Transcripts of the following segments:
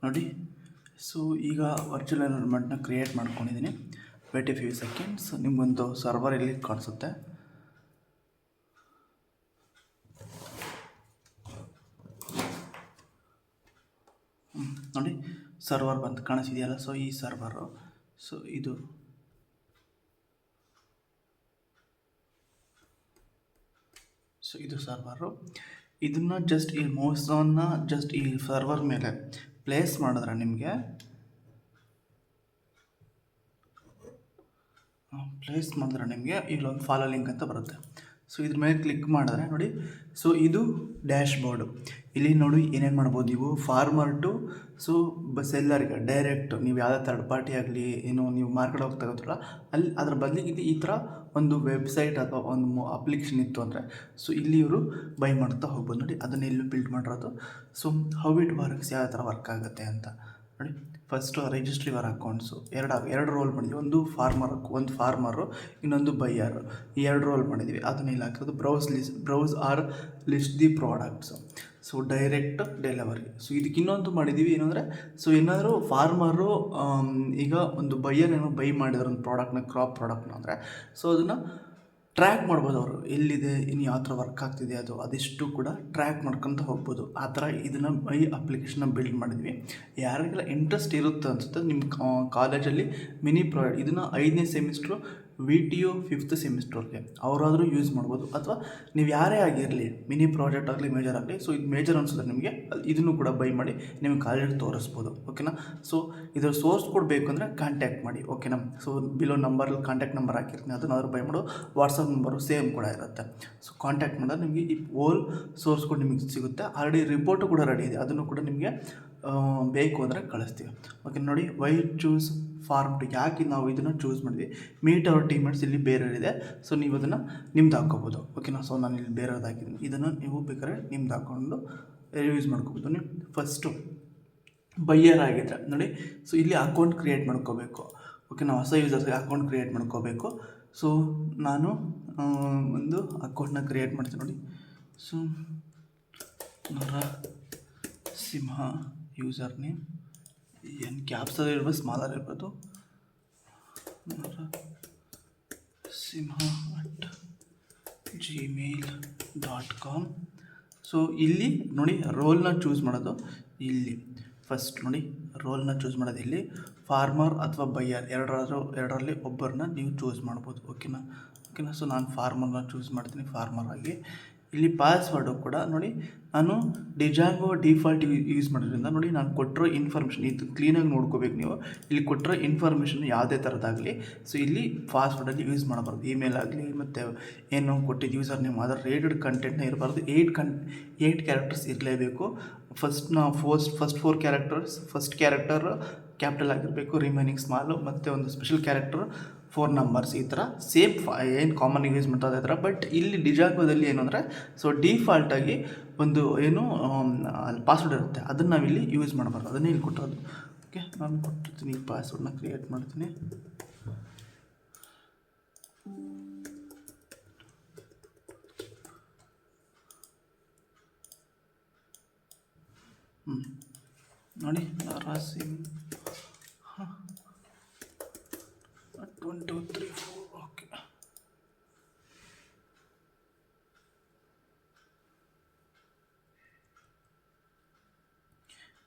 ನೋಡಿ. ಸೊ ಈಗ ವರ್ಚುವಲ್ ಎನ್ವೈರನ್ಮೆಂಟ್ನ ಕ್ರಿಯೇಟ್ ಮಾಡ್ಕೊಂಡಿದ್ದೀನಿ. Wait a few seconds. ನಿಮಗೊಂದು ಸರ್ವರ್ ಇಲ್ಲಿ ಕಾಣಿಸುತ್ತೆ. ನೋಡಿ, ಸರ್ವರ್ ಬಂದು ಕಾಣಿಸಿದೆಯಲ್ಲ. ಸೊ ಈ ಸರ್ವರು, ಸೊ ಇದು ಸರ್ವರು. ಇದನ್ನು ಜಸ್ಟ್ ಈ ಮೌಸನ್ನು ಜಸ್ಟ್ ಈ ಸರ್ವರ್ ಮೇಲೆ ಪ್ಲೇಸ್ ಮಾಡಿದ್ರೆ ನಿಮಗೆ ಇಲ್ಲೊಂದು ಫಾಲೋ ಲಿಂಕ್ ಅಂತ ಬರುತ್ತೆ. ಸೊ ಇದ್ರ ಮೇಲೆ ಕ್ಲಿಕ್ ಮಾಡಿದ್ರೆ ನೋಡಿ, ಸೊ ಇದು ಡ್ಯಾಶ್ ಬೋರ್ಡು. ಇಲ್ಲಿ ನೋಡಿ ಏನೇನು ಮಾಡ್ಬೋದು ನೀವು. ಫಾರ್ಮರ್ ಟು ಸೆಲ್ಲರ್ಗೆ ಡೈರೆಕ್ಟ್ ನೀವು ಯಾವುದೇ ಥರ್ಡ್ ಪಾರ್ಟಿ ಆಗಲಿ ನೀವು ಮಾರ್ಕೆಟ್ ಹೋಗಿ ತಗೋತಿರಲ್ಲ ಅಲ್ಲಿ ಅದ್ರ ಬದಲಿಗೆ ಈ ಥರ ಒಂದು ವೆಬ್ಸೈಟ್ ಅಥವಾ ಒಂದು ಅಪ್ಲಿಕೇಶನ್ ಇತ್ತು ಅಂದರೆ ಸೊ ಇಲ್ಲಿ ಇವರು ಬೈ ಮಾಡ್ತಾ ಹೋಗ್ಬೋದು. ನೋಡಿ ಅದನ್ನ ಇಲ್ಲಿ ಬಿಲ್ಡ್ ಮಾಡಿರೋದು. ಸೊ ಹೌ ಇಟ್ ವರ್ಕ್ಸ್, ಯಾವ ಥರ ವರ್ಕ್ ಆಗುತ್ತೆ ಅಂತ ನೋಡಿ. ಫಸ್ಟು ರಿಜಿಸ್ಟ್ರ್ ಯುವರ್ ಅಕೌಂಟ್ಸು ಎರಡು ರೋಲ್ ಮಾಡಿದ್ವಿ. ಒಂದು ಫಾರ್ಮರು, ಇನ್ನೊಂದು ಬೈಯರು. ಈ ಎರಡು ರೋಲ್ ಮಾಡಿದ್ವಿ. ಅದನ್ನ ಇಲ್ಲಿ ಹಾಕಿರೋದು browse or list the products. So direct delivery. So ಇದಕ್ಕೆ ಇನ್ನೊಂದು ಮಾಡಿದ್ದೀವಿ ಏನಂದರೆ, ಸೊ ಏನಾದರೂ ಫಾರ್ಮರು ಈಗ ಒಂದು ಬೈಯರ್ ಬೈ ಮಾಡಿದ್ರು ಒಂದು ಪ್ರಾಡಕ್ಟ್ನ, ಕ್ರಾಪ್ ಪ್ರಾಡಕ್ಟ್ನ ಅಂದರೆ ಸೊ ಅದನ್ನು ಟ್ರ್ಯಾಕ್ ಮಾಡ್ಬೋದು. ಅವರು ಎಲ್ಲಿದೆ, ಇನ್ನು ಯಾವ ಥರ ವರ್ಕ್ ಆಗ್ತಿದೆ ಅದಿಷ್ಟು ಕೂಡ ಟ್ರ್ಯಾಕ್ ಮಾಡ್ಕೊತ ಹೋಗ್ಬೋದು. ಆ ಥರ ಇದನ್ನು ಈ ಅಪ್ಲಿಕೇಶನ್ನ ಬಿಲ್ಡ್ ಮಾಡಿದ್ವಿ. ಯಾರಿಗೆಲ್ಲ ಇಂಟ್ರೆಸ್ಟ್ ಇರುತ್ತೆ ಅನಿಸುತ್ತೆ ನಿಮ್ಮ ಕಾಲೇಜಲ್ಲಿ ಮಿನಿ ಪ್ರಾಜೆಕ್ಟ್, ಇದನ್ನು 5ನೇ ಸೆಮಿಸ್ಟ್ರು VTU 5th ಸೆಮಿಸ್ಟ್ರಿಗೆ ಅವರಾದರೂ ಯೂಸ್ ಮಾಡ್ಬೋದು. ಅಥವಾ ನೀವು ಯಾರೇ ಆಗಿರಲಿ, ಮಿನಿ ಪ್ರಾಜೆಕ್ಟ್ ಆಗಲಿ ಮೇಜರ್ ಆಗಲಿ, ಸೊ ಇದು ಮೇಜರ್ ಅನಿಸಿದ್ರೆ ನಿಮಗೆ ಇದನ್ನು ಕೂಡ ಬೈ ಮಾಡಿ ನಿಮಗೆ ಕಾಲೇಜಿಗೆ ತೋರಿಸ್ಬೋದು. ಓಕೆನಾ. ಸೊ ಇದರ ಸೋರ್ಸ್ ಕೋಡ್ ಬೇಕು ಅಂದರೆ ಕಾಂಟ್ಯಾಕ್ಟ್ ಮಾಡಿ. ಓಕೆನಾ. ಸೊ ಬಿಲೋ ನಂಬರಲ್ಲಿ ಕಾಂಟ್ಯಾಕ್ಟ್ ನಂಬರ್ ಹಾಕಿರ್ತೀನಿ, ಅದನ್ನಾದರೂ ಬೈ ಮಾಡೋ. ವಾಟ್ಸಪ್ ನಂಬರು ಸೇಮ್ ಕೂಡ ಇರುತ್ತೆ. ಸೊ ಕಾಂಟ್ಯಾಕ್ಟ್ ಮಾಡಿದ್ರೆ ನಿಮಗೆ ಈ ಓಲ್ ಸೋರ್ಸ್ ಕೋಡ್ ನಿಮಗೆ ಸಿಗುತ್ತೆ. ಆಲ್ರೆಡಿ ರಿಪೋರ್ಟು ಕೂಡ ರೆಡಿ ಇದೆ, ಅದನ್ನು ಕೂಡ ನಿಮಗೆ ಬೇಕು ಅಂದರೆ ಕಳಿಸ್ತೀವಿ. ಓಕೆ. ನೋಡಿ, ವೈ ಚೂಸ್ ಫಾರ್ಮ್ ಟು, ಯಾಕೆ ನಾವು ಇದನ್ನು ಚೂಸ್ ಮಾಡಿದ್ವಿ. ಮೀಟ್ ಅವರ್ ಟೀಮ್ಮೇಟ್ಸ್ ಇಲ್ಲಿ ಬೇರೆಯವರಿದೆ. ಸೊ ನೀವು ಅದನ್ನು ನಿಮ್ದು ಹಾಕ್ಕೋಬೋದು. ಓಕೆನಾ. ಸೊ ನಾನು ಇಲ್ಲಿ ಬೇರೆಯವ್ರದ್ದು ಹಾಕಿದ್ದೀನಿ, ಇದನ್ನು ನೀವು ಬೇಕಾದ್ರೆ ನಿಮ್ದು ಹಾಕ್ಕೊಂಡು ಯೂಸ್ ಮಾಡ್ಕೋಬೋದು. ನೀವು ಫಸ್ಟು ಬೈಯರ್ ಆಗಿದ್ದರೆ ನೋಡಿ, ಸೊ ಇಲ್ಲಿ ಅಕೌಂಟ್ ಕ್ರಿಯೇಟ್ ಮಾಡ್ಕೋಬೇಕು. ಓಕೆ. ನಾವು ಹೊಸ ಯೂಸರ್ಸ್ಗೆ ಅಕೌಂಟ್ ಕ್ರಿಯೇಟ್ ಮಾಡ್ಕೋಬೇಕು. ಸೊ ನಾನು ಒಂದು ಅಕೌಂಟ್ನ ಕ್ರಿಯೇಟ್ ಮಾಡ್ತೀನಿ ನೋಡಿ. ಸೊ ನರಸಿಂಹ ಯೂಸರ್ ನೇಮ್, ಏನು ಕ್ಯಾಪ್ಸಲ್ಲಿ ಇರ್ಬೋದು, ಸ್ಮಾಲರ್ ಇರ್ಬೋದು. nrsimha@gmail.com. ಸೊ ಇಲ್ಲಿ ನೋಡಿ ರೋಲ್ನ ಚೂಸ್ ಮಾಡೋದು. ಇಲ್ಲಿ ಫಸ್ಟ್ ನೋಡಿ ರೋಲ್ನ ಚೂಸ್ ಮಾಡೋದು. ಇಲ್ಲಿ ಫಾರ್ಮರ್ ಅಥವಾ ಬೈಯರ್ ಎರಡರಲ್ಲಿ ಒಬ್ಬರನ್ನ ನೀವು ಚೂಸ್ ಮಾಡ್ಬೋದು. ಓಕೆನಾ. ಸೊ ನಾನು ಫಾರ್ಮರ್ನ ಚೂಸ್ ಮಾಡ್ತೀನಿ, ಫಾರ್ಮರ್ ಆಗಿ. ಇಲ್ಲಿ ಪಾಸ್ವರ್ಡು ಕೂಡ ನೋಡಿ, ನಾನು ಡಿಜಾಂಗೋ ಡಿಫಾಲ್ಟ್ ಯೂಸ್ ಮಾಡೋದ್ರಿಂದ ನೋಡಿ ನಾನು ಕೊಟ್ಟಿರೋ ಇನ್ಫಾರ್ಮೇಷನ್ ಇದು ಕ್ಲೀನಾಗಿ ನೋಡ್ಕೋಬೇಕು ನೀವು. ಇಲ್ಲಿ ಕೊಟ್ಟಿರೋ ಇನ್ಫಾರ್ಮೇಷನ್ ಯಾವುದೇ ಥರದ್ದಾಗಲಿ ಸೊ ಇಲ್ಲಿ ಪಾಸ್ವರ್ಡಲ್ಲಿ ಯೂಸ್ ಮಾಡಬಾರ್ದು. ಇಮೇಲ್ ಆಗಲಿ ಮತ್ತು ಏನು ಕೊಟ್ಟಿದ್ದು ಯೂಸರ್ ನೇಮ್ ಅದರ ರೇಟೆಡ್ ಕಂಟೆಂಟ್ನ ಇರಬಾರ್ದು. 8 ಕ್ಯಾರೆಕ್ಟರ್ಸ್ ಇರಲೇಬೇಕು. First 4 characters, first character capital ಆಗಿರಬೇಕು, ರಿಮೈನಿಂಗ್ ಸ್ಮಾಲು, ಮತ್ತು ಒಂದು ಸ್ಪೆಷಲ್ ಕ್ಯಾರೆಕ್ಟರ್ 4 ನಂಬರ್ಸ್. ಈ ಥರ ಸೇಮ್ ಏನು ಕಾಮನ್ ಯೂಸ್ ಮಾಡ್ತಾ ಇದ್ದಾರೆ. ಬಟ್ ಇಲ್ಲಿ ಡಿಜಾಂಗೋದಲ್ಲಿ ಏನು ಅಂದರೆ ಸೊ ಡಿಫಾಲ್ಟಾಗಿ ಒಂದು ಏನು ಅಲ್ಲಿ ಪಾಸ್ವರ್ಡ್ ಇರುತ್ತೆ, ಅದನ್ನು ನಾವಿಲ್ಲಿ ಯೂಸ್ ಮಾಡಬಾರ್ದು. ಅದನ್ನೇ ಇಲ್ಲಿ ಕೊಟ್ಟೋದು. ಓಕೆ. ನಾನು ಕೊಟ್ಟಿರ್ತೀನಿ, ಪಾಸ್ವರ್ಡ್ನ ಕ್ರಿಯೇಟ್ ಮಾಡ್ತೀನಿ. ನೋಡಿ, Narasimha 1 2 3 4. Okay.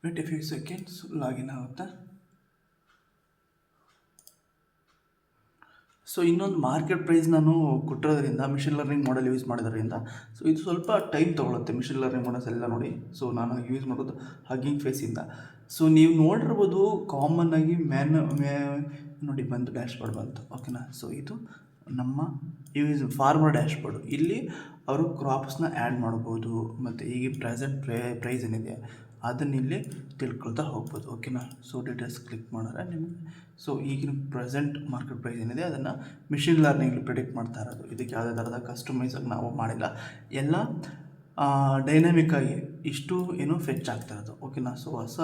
Wait a few seconds, login ಆಗುತ್ತೆ. ಸೊ ಇನ್ನೊಂದು ಮಾರ್ಕೆಟ್ ಪ್ರೈಸ್ ನಾನು ಕೊಟ್ಟಿರೋದ್ರಿಂದ, ಮಿಷಿನ್ ಲರ್ನಿಂಗ್ ಮಾಡೆಲ್ ಯೂಸ್ ಮಾಡಿದ್ರಿಂದ ಸೊ ಇದು ಸ್ವಲ್ಪ ಟೈಮ್ ತೊಗೊಳುತ್ತೆ. ಮಿಷಿನ್ ಲರ್ನಿಂಗ್ ಮಾಡೆಲ್ಸ್ ಎಲ್ಲ ನೋಡಿ. ಸೊ ನಾನು ಯೂಸ್ ಮಾಡೋದು ಹಗ್ಗಿಂಗ್ ಫೇಸಿಂದ. ಸೊ ನೀವು ನೋಡಿರ್ಬೋದು ಕಾಮನ್ನಾಗಿ ನೋಡಿ ಬಂತು, ಡ್ಯಾಶ್ಬೋರ್ಡ್ ಬಂತು. ಓಕೆನಾ. ಸೊ ಇದು ನಮ್ಮ ಫಾರ್ಮರ್ ಡ್ಯಾಶ್ಬೋರ್ಡು. ಇಲ್ಲಿ ಅವರು ಕ್ರಾಪ್ಸ್ನ ಆ್ಯಡ್ ಮಾಡ್ಬೋದು, ಮತ್ತು ಈಗ ಪ್ರೆಸೆಂಟ್ ಪ್ರೈಸ್ ಏನಿದೆ ಅದನ್ನಿಲ್ಲಿ ತಿಳ್ಕೊಳ್ತಾ ಹೋಗ್ಬೋದು. ಓಕೆನಾ. ಸೊ ಡೀಟೇಲ್ಸ್ ಕ್ಲಿಕ್ ಮಾಡಿದ್ರೆ ನಿಮಗೆ ಸೊ ಈಗಿನ ಪ್ರೆಸೆಂಟ್ ಮಾರ್ಕೆಟ್ ಪ್ರೈಸ್ ಏನಿದೆ ಅದನ್ನು ಮಿಷಿನ್ ಲರ್ನಿಂಗ್ ಪ್ರಿಡಿಕ್ಟ್ ಮಾಡ್ತಾ ಇರೋದು. ಇದಕ್ಕೆ ಯಾವುದೇ ಥರದ ಕಸ್ಟಮೈಸಾಗಿ ನಾವು ಮಾಡಿಲ್ಲ, ಎಲ್ಲ ಡೈನಾಮಿಕ್ಕಾಗಿ ಇಷ್ಟು ಏನು ಫೆಚ್ ಆಗ್ತಾ ಇರೋದು. ಓಕೆನಾ. ಸೊ ಹೊಸ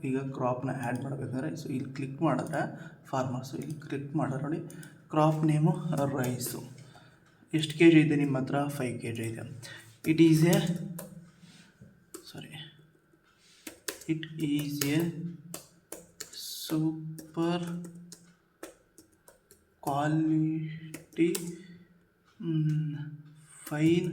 ಈಗ ಕ್ರಾಪ್ನ ಆ್ಯಡ್ ಮಾಡಬೇಕಂದ್ರೆ ಸೊ ಇಲ್ಲಿ ಕ್ಲಿಕ್ ಮಾಡಿದ್ರೆ ಫಾರ್ಮರ್ಸು ಇಲ್ಲಿ ಕ್ಲಿಕ್ ಮಾಡಿದ್ರೆ ನೋಡಿ, ಕ್ರಾಪ್ ನೇಮು ರೈಸು. ಎಷ್ಟು ಕೆ ಜಿ ಇದೆ ನಿಮ್ಮ ಹತ್ರ? 5 kg ಇದೆ. It is a super quality fine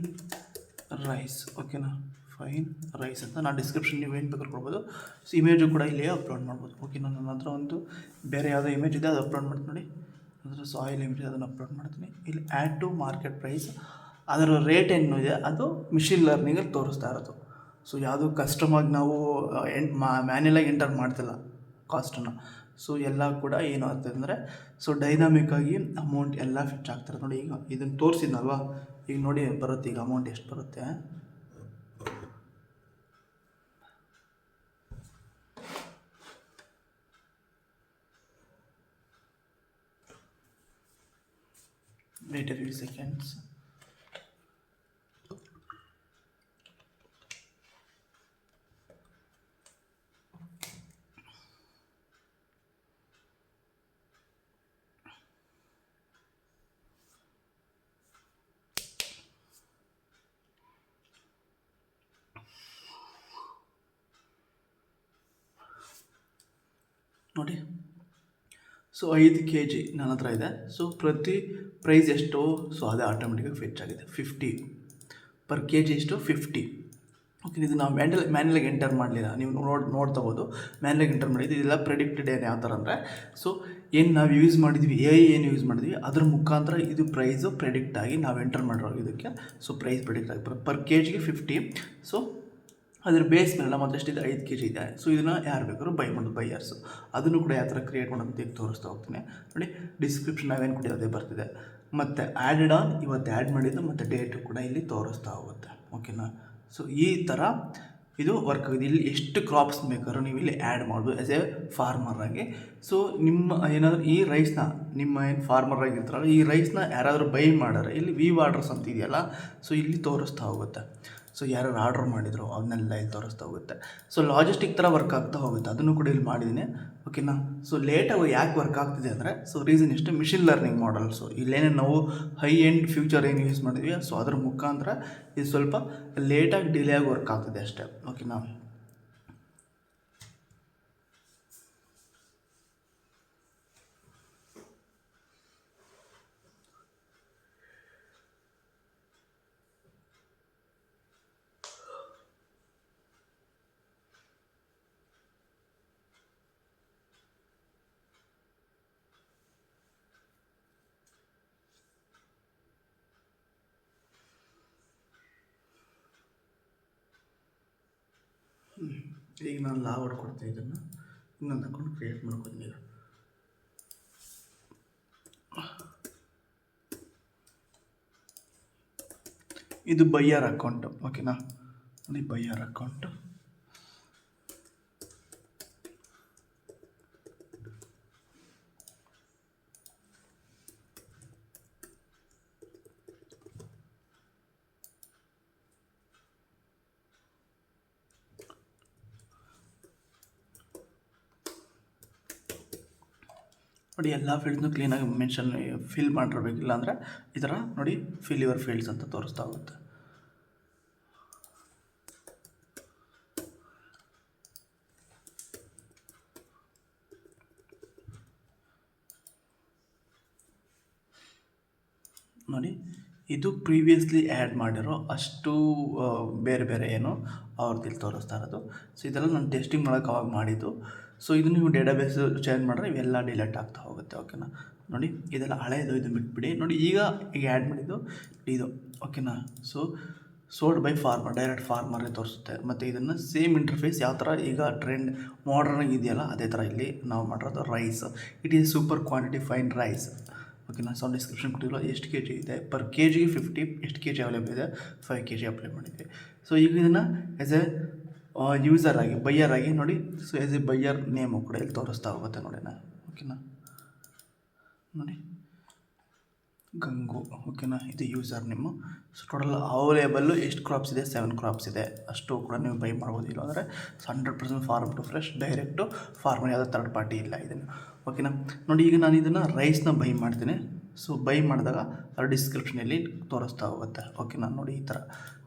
rice, ಓಕೆನಾ, ಫೈನ್ ರೈಸ್ ಅಂತ ನಾನು ಡಿಸ್ಕ್ರಿಪ್ಷನ್ ನೀವು ಏನು ಬೇಕಾದ್ರೂ ಕೊಡ್ಬೋದು. ಸೊ ಇಮೇಜು ಕೂಡ ಇಲ್ಲಿ ಅಪ್ಲೋಡ್ ಮಾಡ್ಬೋದು. ಓಕೆನಾ, ನನ್ನ ಹತ್ರ ಒಂದು ಬೇರೆ ಯಾವುದೋ ಇಮೇಜ್ ಇದೆ, ಅದು ಅಪ್ಲೋಡ್ ಮಾಡ್ತೀನಿ ನೋಡಿ. ಅದರ ಸಾಯಿಲ್ ಇಮೇಜ್ ಅದನ್ನು ಅಪ್ಲೋಡ್ ಮಾಡ್ತೀನಿ. ಇಲ್ಲಿ ಆ್ಯಡ್ ಟು ಮಾರ್ಕೆಟ್ ಪ್ರೈಸ್, ಅದರ ರೇಟ್ ಏನು ಇದೆ ಅದು ಮಿಷಿನ್ ಲರ್ನಿಂಗಲ್ಲಿ ತೋರಿಸ್ತಾ ಇರೋದು. ಸೊ ಯಾವುದು ಕಸ್ಟಮಾಗಿ ನಾವು ಮ್ಯಾನ್ಯಲಾಗಿ ಎಂಟರ್ ಮಾಡ್ತಿಲ್ಲ ಕಾಸ್ಟನ್ನು. ಸೊ ಎಲ್ಲ ಕೂಡ ಏನು ಆಗ್ತದೆ ಅಂದರೆ, ಸೊ ಡೈನಾಮಿಕ್ಕಾಗಿ ಅಮೌಂಟ್ ಎಲ್ಲ ಫಿಟ್ ಆಗ್ತಾರೆ ನೋಡಿ. ಈಗ ಇದನ್ನು ತೋರಿಸಿದ್ನಲ್ವಾ, ಈಗ ನೋಡಿ ಬರುತ್ತೆ, ಈಗ ಅಮೌಂಟ್ ಎಷ್ಟು ಬರುತ್ತೆ. Wait a few seconds. ನೋಡಿ, ಸೊ 5 kg ನನ್ನ ಹತ್ರ ಇದೆ. ಸೊ ಪ್ರತಿ ಪ್ರೈಸ್ ಎಷ್ಟು, ಸೊ ಅದೇ ಆಟೋಮೆಟಿಕಾಗಿ ಫಿಟ್ ಆಗಿದೆ. 50 ಪರ್ ಕೆ ಜಿ ಎಷ್ಟು 50. ಓಕೆ, ಇದು ನಾವು ಮ್ಯಾನ್ಯಲಾಗಿ ಎಂಟರ್ ಮಾಡಲಿಲ್ಲ, ನೀವು ನೋಡ್ತಾ ಹೋದು ಮ್ಯಾನ್ಯಲಾಗಿ ಎಂಟರ್ ಮಾಡಿದ್ದು. ಇದೆಲ್ಲ ಪ್ರೆಡಿಕ್ಟೆಡ್ ಏನು ಯಾವ ಥರ ಅಂದರೆ, ಸೊ ಏನು ನಾವು ಯೂಸ್ ಮಾಡಿದ್ವಿ, ಏನು ಯೂಸ್ ಮಾಡಿದ್ವಿ ಅದ್ರ ಮುಖಾಂತರ ಇದು ಪ್ರೈಸು ಪ್ರೆಡಿಕ್ಟ್ ಆಗಿ ನಾವು ಎಂಟರ್ ಮಾಡಿರೋ ಇದಕ್ಕೆ. ಸೊ ಪ್ರೈಸ್ ಪ್ರೆಡಿಕ್ಟ್ ಆಗಿ ಪರ್ ಕೆ ಜಿಗೆ 50. ಸೊ ಅದ್ರ ಬೇಸ್ ಮೇಲೆ ನಮ್ಮ ಎಷ್ಟಿದೆ 5 kg ಇದೆ. ಸೊ ಇದನ್ನು ಯಾರು ಬೇಕಾದ್ರೂ ಬೈ ಮಾಡೋದು, ಬೈಯರ್ಸು. ಅದನ್ನು ಕೂಡ ಯಾವ ಥರ ಕ್ರಿಯೇಟ್ ಮಾಡೋದು ಈಗ ತೋರಿಸ್ತಾ ಹೋಗ್ತೀನಿ ನೋಡಿ. ಡಿಸ್ಕ್ರಿಪ್ಷನ್ ನಾವೇನು ಕೂಡ ಅದೇ ಬರ್ತಿದೆ, ಮತ್ತು ಆ್ಯಡೆಡ್ ಆನ್ ಇವತ್ತು ಆ್ಯಡ್ ಮಾಡಿದ್ದು ಮತ್ತು ಡೇಟು ಕೂಡ ಇಲ್ಲಿ ತೋರಿಸ್ತಾ ಹೋಗುತ್ತೆ. ಓಕೆನಾ, ಸೊ ಈ ಥರ ಇದು ವರ್ಕ್ ಆಗಿದೆ. ಇಲ್ಲಿ ಎಷ್ಟು ಕ್ರಾಪ್ಸ್ ಬೇಕಾದ್ರೂ ನೀವು ಇಲ್ಲಿ ಆ್ಯಡ್ ಮಾಡ್ಬೋದು ಆ್ಯಸ್ ಎ ಫಾರ್ಮರಾಗಿ. ಸೊ ನಿಮ್ಮ ಏನಾದರೂ ಈ ರೈಸ್ನ, ನಿಮ್ಮ ಏನು ಫಾರ್ಮರ್ ಆಗಿರ್ತಾರಲ್ಲ, ಈ ರೈಸ್ನ ಯಾರಾದರೂ ಬೈ ಮಾಡೋರೆ ಇಲ್ಲಿ ವಿ ಆರ್ಡರ್ಸ್ ಅಂತ ಇದೆಯಲ್ಲ, ಸೊ ಇಲ್ಲಿ ತೋರಿಸ್ತಾ ಹೋಗುತ್ತೆ. ಸೊ ಯಾರು ಆರ್ಡ್ರ್ ಮಾಡಿದ್ರು ಅವನ್ನೆಲ್ಲ ಇಲ್ಲಿ ತೋರಿಸ್ತಾ ಹೋಗುತ್ತೆ. ಸೊ ಲಾಜಿಸ್ಟಿಕ್ ಥರ ವರ್ಕ್ ಆಗ್ತಾ ಹೋಗುತ್ತೆ, ಅದನ್ನು ಕೂಡ ಇಲ್ಲಿ ಮಾಡಿದ್ದೀನಿ. ಓಕೆನಾ, ಸೊ ಲೇಟಾಗಿ ಯಾಕೆ ವರ್ಕ್ ಆಗ್ತಿದೆ ಅಂದರೆ, ಸೊ ರೀಸನ್ ಇಷ್ಟು, ಮಿಷಿನ್ ಲರ್ನಿಂಗ್ ಮಾಡಲ್ಸು ಇಲ್ಲೇನೇ ನಾವು ಹೈ ಎಂಡ್ ಫ್ಯೂಚರ್ ಏನು ಯೂಸ್ ಮಾಡಿದ್ವಿ, ಸೊ ಅದ್ರ ಮುಖಾಂತರ ಇದು ಸ್ವಲ್ಪ ಲೇಟಾಗಿ ಡಿಲೇ ಆಗಿ ವರ್ಕ್ ಆಗ್ತಿದೆ ಅಷ್ಟೇ. ಓಕೆನಾ, ಈಗ ನಾನು ಲಾವಡ್ ಕೊಡ್ತೀನಿ, ಇದನ್ನು ಇನ್ನೊಂದು ಅಕೌಂಟ್ ಕ್ರಿಯೇಟ್ ಮಾಡ್ಕೊತೀನಿ. ಈಗ ಇದು ಬೈಯರ್ ಅಕೌಂಟು. ಓಕೆನಾ, ನೋಡಿ ಬೈಯರ್ ಅಕೌಂಟು. ನೋಡಿ ಎಲ್ಲ ಫೀಲ್ಡ್ನು ಕ್ಲೀನಾಗಿ ಫಿಲ್ ಮಾಡಿರ್ಬೇಕಿಲ್ಲ ಅಂದರೆ ಈ ಥರ ನೋಡಿ ಫಿಲ್ ಯುವರ್ ಫೀಲ್ಡ್ಸ್ ಅಂತ ತೋರಿಸ್ತಾ ಹೋಗುತ್ತೆ. ನೋಡಿ, ಇದು ಪ್ರೀವಿಯಸ್ಲಿ ಆ್ಯಡ್ ಮಾಡಿರೋ ಅಷ್ಟು ಬೇರೆ ಬೇರೆ ಏನು ಅವ್ರದ್ದು ತೋರಿಸ್ತಾ ಇರೋದು. ಸೊ ಇದೆಲ್ಲ ನಾನು ಟೆಸ್ಟಿಂಗ್ ಮಾಡೋಕೆ ಅವಾಗ ಮಾಡಿದ್ದು. ಸೊ ಇದು ನೀವು ಡೇಟಾಬೇಸ್ ಚೇಂಜ್ ಮಾಡಿದ್ರೆ ಇವೆಲ್ಲ ಡಿಲೀಟ್ ಆಗ್ತಾ ಹೋಗುತ್ತೆ. ಓಕೆನಾ, ನೋಡಿ ಇದೆಲ್ಲ ಹಳೆಯದು, ಇದು ಬಿಟ್ಬಿಡಿ. ನೋಡಿ ಈಗ ಆ್ಯಡ್ ಮಾಡಿದ್ದು ಇದು. ಓಕೆನಾ, so sold by farmer, direct ಫಾರ್ಮರೇ ತೋರಿಸುತ್ತೆ. ಮತ್ತು ಇದನ್ನು ಸೇಮ್ ಇಂಟರ್ಫೇಸ್ ಯಾವ ಥರ ಈಗ ಟ್ರೆಂಡ್ ಮಾಡರ್ನಾಗಿ ಇದೆಯಲ್ಲ ಅದೇ ಥರ ಇಲ್ಲಿ ನಾವು ಮಾಡಿರೋದು. Rice, it is super quantity fine rice. ಓಕೆನಾ, ಸೊ ಡಿಸ್ಕ್ರಿಪ್ಷನ್ ಕೊಟ್ಟಿರೋ ಎಷ್ಟು ಕೆ ಜಿ ಇದೆ, ಪರ್ ಕೆ ಜಿಗೆ 50, ಎಷ್ಟು ಕೆ ಜಿ ಅವೈಲೇಬಲ್ ಇದೆ 5 kg ಅಪ್ಲೈ ಮಾಡಿದ್ವಿ. ಸೊ ಈಗ ಇದನ್ನು ಆ್ಯಸ್ ಎ ಯೂಸರ್ ಆಗಿ, ಬೈಯರ್ ಆಗಿ ನೋಡಿ. So as A buyer name ಕೂಡ ಇಲ್ಲಿ ತೋರಿಸ್ತಾ ಹೋಗುತ್ತೆ ನೋಡಿ. ಓಕೆನಾ, ನೋಡಿ ಗಂಗು. ಓಕೆನಾ, ಇದು user name. So total available ಎಷ್ಟು ಕ್ರಾಪ್ಸ್ ಇದೆ, 7 ಕ್ರಾಪ್ಸ್ ಇದೆ. ಅಷ್ಟು ಕೂಡ ನೀವು ಬೈ ಮಾಡ್ಬೋದು. ಇಲ್ಲ ಅಂದರೆ 100% farm to fresh, direct farmer, ಯಾವುದೋ ಥರ್ಡ್ ಪಾರ್ಟಿ ಇಲ್ಲ ಇದನ್ನು. ಓಕೆನಾ, ನೋಡಿ ಈಗ ನಾನು ಇದನ್ನು ರೈಸ್ನ ಬೈ ಮಾಡ್ತೀನಿ. ಸೊ ಬೈ ಮಾಡಿದಾಗ ಅದು ಡಿಸ್ಕ್ರಿಪ್ಷನಲ್ಲಿ ತೋರಿಸ್ತಾ ಹೋಗುತ್ತೆ. ಓಕೆನಾ, ನೋಡಿ ಈ ಥರ.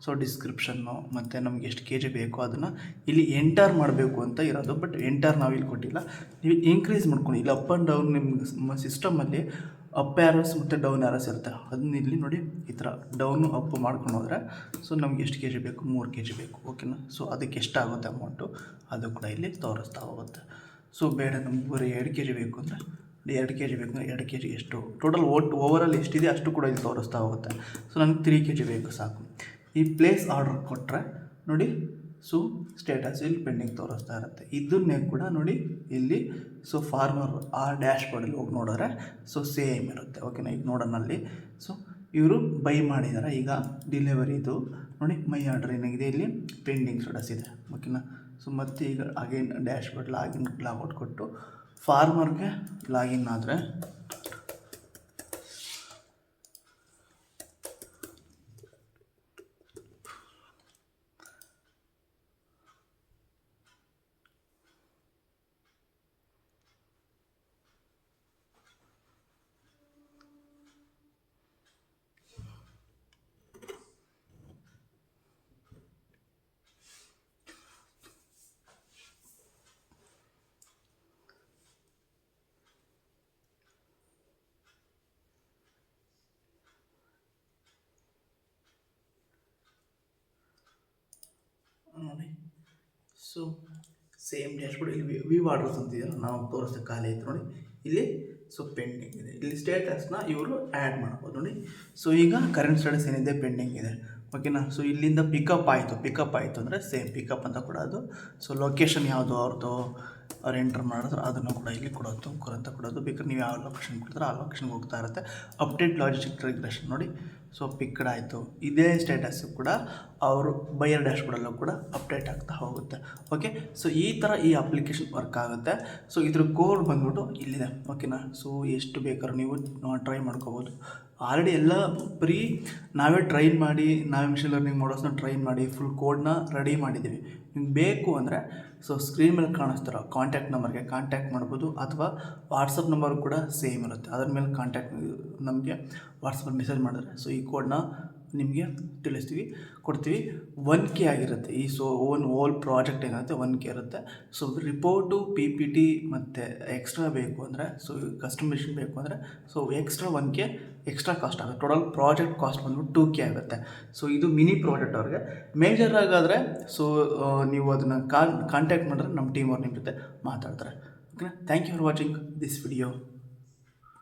ಸೊ ಡಿಸ್ಕ್ರಿಪ್ಷನ್ನು ಮತ್ತು ನಮ್ಗೆ ಎಷ್ಟು ಕೆ ಜಿ ಬೇಕೋ ಅದನ್ನು ಇಲ್ಲಿ ಎಂಟರ್ ಮಾಡಬೇಕು ಅಂತ ಇರೋದು. ಬಟ್ ಎಂಟರ್ ನಾವು ಇಲ್ಲಿ ಕೊಟ್ಟಿಲ್ಲ, ನೀವು ಇನ್ಕ್ರೀಸ್ ಮಾಡ್ಕೊಂಡು ಇಲ್ಲಿ ಅಪ್ ಆ್ಯಂಡ್ ಡೌನ್ ನಿಮ್ಮ ಸಿಸ್ಟಮಲ್ಲಿ ಅಪ್ ಆ್ಯರೋಸ್ ಮತ್ತು ಡೌನ್ ಆ್ಯರೋಸ್ ಇರುತ್ತೆ. ಅದನ್ನ ಇಲ್ಲಿ ನೋಡಿ ಈ ಥರ ಡೌನು ಅಪ್ ಮಾಡ್ಕೊಂಡು ಹೋದರೆ ಸೊ ನಮ್ಗೆ ಎಷ್ಟು ಕೆ ಜಿ ಬೇಕು, 3 ಕೆ ಜಿ ಬೇಕು. ಓಕೆನಾ, ಸೊ ಅದಕ್ಕೆ ಎಷ್ಟಾಗುತ್ತೆ ಅಮೌಂಟು ಅದು ಕೂಡ ಇಲ್ಲಿ ತೋರಿಸ್ತಾ ಹೋಗುತ್ತೆ. ಸೊ ಬೇಡ ನಮ್ಗೆ ಬರೀ 2 ಕೆ ಜಿ ಬೇಕು ಅಂದರೆ 2 ಕೆ ಜಿ ಬೇಕು ಅಂದರೆ 2 ಕೆ ಜಿಗೆ ಎಷ್ಟು ಟೋಟಲ್ ಓವರಾಲ್ ಎಷ್ಟಿದೆ ಅಷ್ಟು ಕೂಡ ಇಲ್ಲಿ ತೋರಿಸ್ತಾ ಹೋಗುತ್ತೆ. ಸೊ ನನಗೆ 3 ಕೆ ಜಿ ಬೇಕು ಸಾಕು. ಈ ಪ್ಲೇಸ್ ಆರ್ಡರ್ ಕೊಟ್ಟರೆ ನೋಡಿ, ಸೊ ಸ್ಟೇಟಸ್ ಇಲ್ಲಿ ಪೆಂಡಿಂಗ್ ತೋರಿಸ್ತಾ ಇರುತ್ತೆ. ಇದನ್ನೇ ಕೂಡ ನೋಡಿ ಇಲ್ಲಿ ಸೊ ಫಾರ್ಮರ್ ಆ ಡ್ಯಾಶ್ ಬೋರ್ಡಲ್ಲಿ ಹೋಗಿ ನೋಡಿದ್ರೆ ಸೊ ಸೇಮ್ ಇರುತ್ತೆ. ಓಕೆನಾ, ಈಗ ನೋಡೋಣಲ್ಲಿ ಸೊ ಇವರು ಬೈ ಮಾಡಿದ್ದಾರೆ. ಈಗ ಡಿಲಿವರಿದು ನೋಡಿ ಮೈ ಆರ್ಡರ್ ಏನಾಗಿದೆ ಇಲ್ಲಿ ಪೆಂಡಿಂಗ್ ಸ್ಟೇಟಸ್ ಇದೆ. ಓಕೆನಾ, ಸೊ ಮತ್ತೆ ಈಗ ಅಗೇನ್ ಡ್ಯಾಶ್ ಬೋರ್ಡ್ ಲಾಗೌಟ್ ಕೊಟ್ಟು ಫಾರ್ಮರ್ಗೆ ಲಾಗಿನ್ ಆದರೆ ನೋಡಿ, ಸೊ ಸೇಮ್ ಡ್ಯಾಶ್ಬೋರ್ಡ್ ಇಲ್ಲಿ ವ್ಯೂ ಆರ್ಡರ್ಸ್ ಅಂತಿದೆಯಲ್ಲ ನಾವು ತೋರಿಸ್ದೆ ಖಾಲಿ ಆಯಿತು ನೋಡಿ. ಇಲ್ಲಿ ಸೊ ಪೆಂಡಿಂಗ್ ಇದೆ. ಇಲ್ಲಿ ಸ್ಟೇಟಸ್ನ ಇವರು ಆ್ಯಡ್ ಮಾಡ್ಬೋದು ನೋಡಿ. ಸೊ ಈಗ ಕರೆಂಟ್ ಸ್ಟೇಟಸ್ ಏನಿದೆ ಪೆಂಡಿಂಗ್ ಇದೆ. ಓಕೆನಾ, ಸೊ ಇಲ್ಲಿಂದ ಪಿಕಪ್ ಆಯಿತು ಅಂದರೆ ಸೇಮ್ ಪಿಕಪ್ ಅಂತ ಕೊಡೋದು. ಸೊ ಲೊಕೇಶನ್ ಯಾವುದು ಅವ್ರದ್ದು ಅವ್ರು ಎಂಟರ್ ಮಾಡಿದ್ರೆ ಅದನ್ನು ಕೂಡ ಇಲ್ಲಿ ಕೊಡೋದು, ತುಮಕೂರು ಅಂತ ಕೊಡೋದು. ಬೇಕಾದ್ರೆ ನೀವು ಯಾವ ಲೊಕೇಶನ್ ಕೊಡ್ತಾರೆ ಆ ಲೊಕೇಶನ್ಗೆ ಹೋಗ್ತಾ ಇರುತ್ತೆ. ಅಪ್ಡೇಟ್ ಲಾಜಿಸ್ಟಿಕ್ ರಿಗ್ರೆಷನ್ ನೋಡಿ, ಸೊ ಪಿಕ್ಡ್ ಆಯಿತು. ಇದೇ ಸ್ಟೇಟಸ್ಸು ಕೂಡ ಅವರು ಬೈಯರ್ ಡ್ಯಾಶ್ಬೋರ್ಡಲ್ಲೂ ಕೂಡ ಅಪ್ಡೇಟ್ ಆಗ್ತಾ ಹೋಗುತ್ತೆ. ಓಕೆ, ಸೊ ಈ ಥರ ಈ ಅಪ್ಲಿಕೇಶನ್ ವರ್ಕ್ ಆಗುತ್ತೆ. ಸೊ ಇದ್ರ ಕೋಡ್ ಬಂದ್ಬಿಟ್ಟು ಇಲ್ಲಿದೆ. ಓಕೆನಾ, ಸೊ ಎಷ್ಟು ಬೇಕಾದ್ರೂ ನೀವು ಟ್ರೈ ಮಾಡ್ಕೋಬೋದು. ಆಲ್ರೆಡಿ ಎಲ್ಲ ನಾವೇ ಟ್ರೈನ್ ಮಾಡಿ ನಾವೇ ಮಿಷಿನ್ ಲರ್ನಿಂಗ್ ಮಾಡೋಸ್ನ ಟ್ರೈನ್ ಮಾಡಿ ಫುಲ್ ಕೋಡ್ನ ರೆಡಿ ಮಾಡಿದ್ದೀವಿ. ನಿಮ್ಗೆ ಬೇಕು ಅಂದರೆ ಸೊ ಸ್ಕ್ರೀನ್ ಮೇಲೆ ಕಾಣಿಸ್ತಾರೋ ಕಾಂಟ್ಯಾಕ್ಟ್ ನಂಬರ್ಗೆ ಕಾಂಟ್ಯಾಕ್ಟ್ ಮಾಡ್ಬೋದು, ಅಥವಾ ವಾಟ್ಸಪ್ ನಂಬರ್ ಕೂಡ ಸೇಮ್ ಇರುತ್ತೆ. ಅದ್ರ ಮೇಲೆ ಕಾಂಟ್ಯಾಕ್ಟ್ ನಮಗೆ ವಾಟ್ಸಪ್ಪಲ್ಲಿ ಮೆಸೇಜ್ ಮಾಡಿದ್ರೆ ಸೊ ಈ ಕೋಡ್ನ ನಿಮಗೆ ಕೊಡ್ತೀವಿ. 1K ಆಗಿರುತ್ತೆ. ಈ ಸೊ ಓಲ್ ಪ್ರಾಜೆಕ್ಟ್ ಏನಾಗುತ್ತೆ 1K ಇರುತ್ತೆ. ಸೊ ರಿಪೋರ್ಟು PPT ಮತ್ತು ಎಕ್ಸ್ಟ್ರಾ ಬೇಕು ಅಂದರೆ ಸೊ ಕಸ್ಟಮೈಸೇಷನ್ ಬೇಕು ಅಂದರೆ so extra 1K extra cost ಆಗುತ್ತೆ. ಟೋಟಲ್ ಪ್ರಾಜೆಕ್ಟ್ ಕಾಸ್ಟ್ ಬಂದ್ಬಿಟ್ಟು 2K ಆಗುತ್ತೆ. ಸೊ ಇದು ಮಿನಿ ಪ್ರಾಜೆಕ್ಟ್ ಅವ್ರಿಗೆ. ಮೇಜರ್ ಆಗಾದರೆ ಸೊ ನೀವು ಅದನ್ನು ಕಾಂಟ್ಯಾಕ್ಟ್ ಮಾಡಿದ್ರೆ ನಮ್ಮ ಟೀಮ್ ಅವ್ರು ನಿಮ್ಮ ಜೊತೆ ಮಾತಾಡ್ತಾರೆ. ಓಕೆನಾ, thank you for watching this video.